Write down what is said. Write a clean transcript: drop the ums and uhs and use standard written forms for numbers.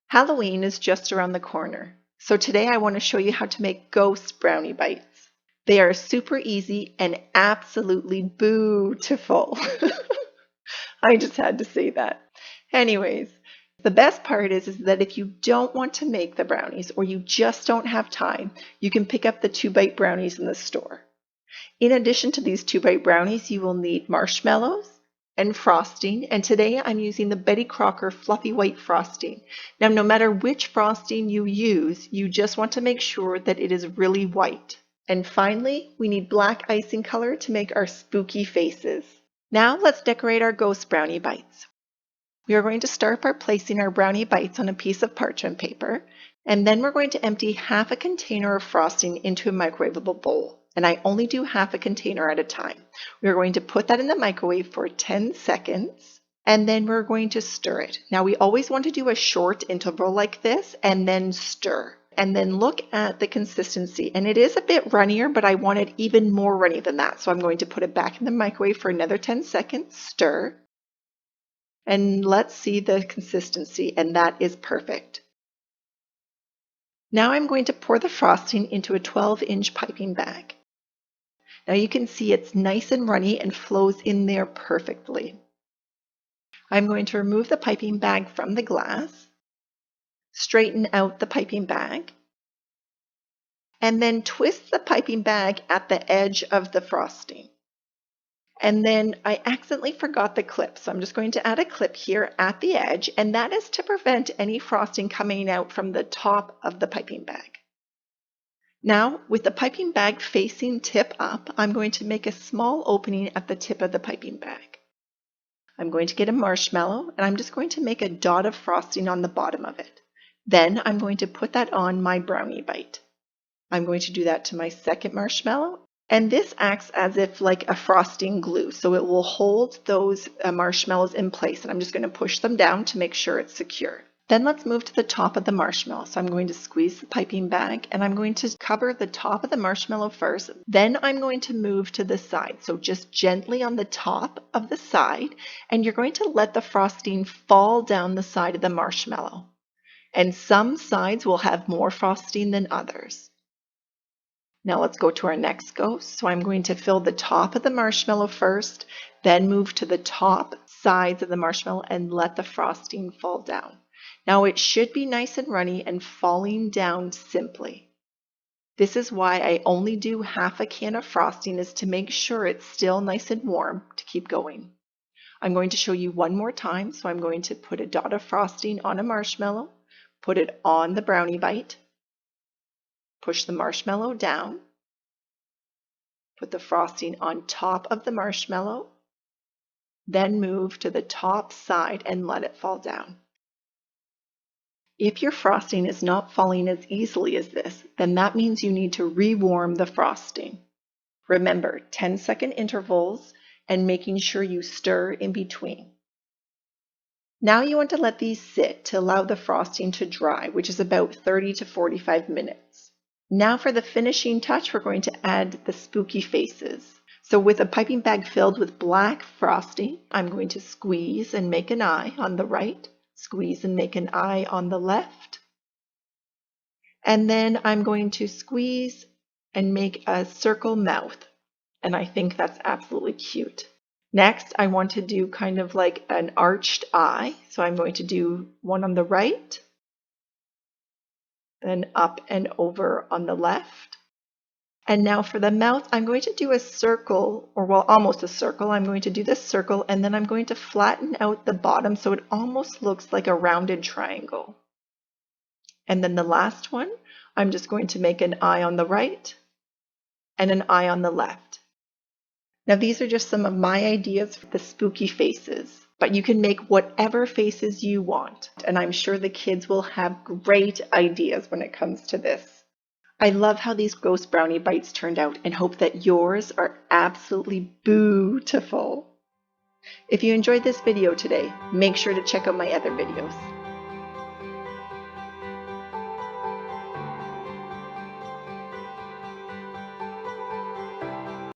Halloween is just around the corner, so today I want to show you how to make ghost brownie bites. They are super easy and absolutely boo-tiful. I just had to say that. Anyways, the best part is that if you don't want to make the brownies or you just don't have time, you can pick up the 2-bite brownies in the store. In addition to these 2-bite brownies, you will need marshmallows and frosting, and today I'm using the Crocker fluffy white frosting. Now, no matter which frosting you use, you just want to make sure that it is really white. And finally, we need black icing color to make our spooky faces. Now let's decorate our ghost brownie bites. We are going to start by placing our brownie bites on a piece of parchment paper, and then we're going to empty half a container of frosting into a microwavable bowl. And I only do half a container at a time. We're going to put that in the microwave for 10 seconds, and then we're going to stir it. Now, we always want to do a short interval like this and then stir. And then look at the consistency. And it is a bit runnier, but I want it even more runny than that. So I'm going to put it back in the microwave for another 10 seconds, stir. And let's see the consistency, and that is perfect. Now I'm going to pour the frosting into a 12-inch piping bag. Now you can see it's nice and runny and flows in there perfectly. I'm going to remove the piping bag from the glass, straighten out the piping bag, and then twist the piping bag at the edge of the frosting. And then I accidentally forgot the clip, so I'm just going to add a clip here at the edge, and that is to prevent any frosting coming out from the top of the piping bag. Now, with the piping bag facing tip up, I'm going to make a small opening at the tip of the piping bag. I'm going to get a marshmallow, and I'm just going to make a dot of frosting on the bottom of it. Then I'm going to put that on my brownie bite. I'm going to do that to my second marshmallow, and this acts as if like a frosting glue, so it will hold those marshmallows in place, and I'm just going to push them down to make sure it's secure. Then let's move to the top of the marshmallow. So I'm going to squeeze the piping bag, and I'm going to cover the top of the marshmallow first. Then I'm going to move to the side. So just gently on the top of the side, and you're going to let the frosting fall down the side of the marshmallow. And some sides will have more frosting than others. Now let's go to our next ghost. So I'm going to fill the top of the marshmallow first, then move to the top sides of the marshmallow and let the frosting fall down. Now it should be nice and runny and falling down simply. This is why I only do half a can of frosting, is to make sure it's still nice and warm to keep going. I'm going to show you one more time. So I'm going to put a dot of frosting on a marshmallow, put it on the brownie bite, push the marshmallow down, put the frosting on top of the marshmallow, then move to the top side and let it fall down. If your frosting is not falling as easily as this, then that means you need to rewarm the frosting. Remember, 10-second intervals and making sure you stir in between. Now you want to let these sit to allow the frosting to dry, which is about 30 to 45 minutes. Now for the finishing touch, we're going to add the spooky faces. So with a piping bag filled with black frosting, I'm going to squeeze and make an eye on the right. Squeeze and make an eye on the left. And then I'm going to squeeze and make a circle mouth. And I think that's absolutely cute. Next, I want to do kind of like an arched eye. So I'm going to do one on the right, then up and over on the left. And now for the mouth, I'm going to do a circle, or well, almost a circle. I'm going to do this circle, and then I'm going to flatten out the bottom so it almost looks like a rounded triangle. And then the last one, I'm just going to make an eye on the right and an eye on the left. Now these are just some of my ideas for the spooky faces, but you can make whatever faces you want. And I'm sure the kids will have great ideas when it comes to this. I love how these ghost brownie bites turned out and hope that yours are absolutely boo-tiful. If you enjoyed this video today, make sure to check out my other videos.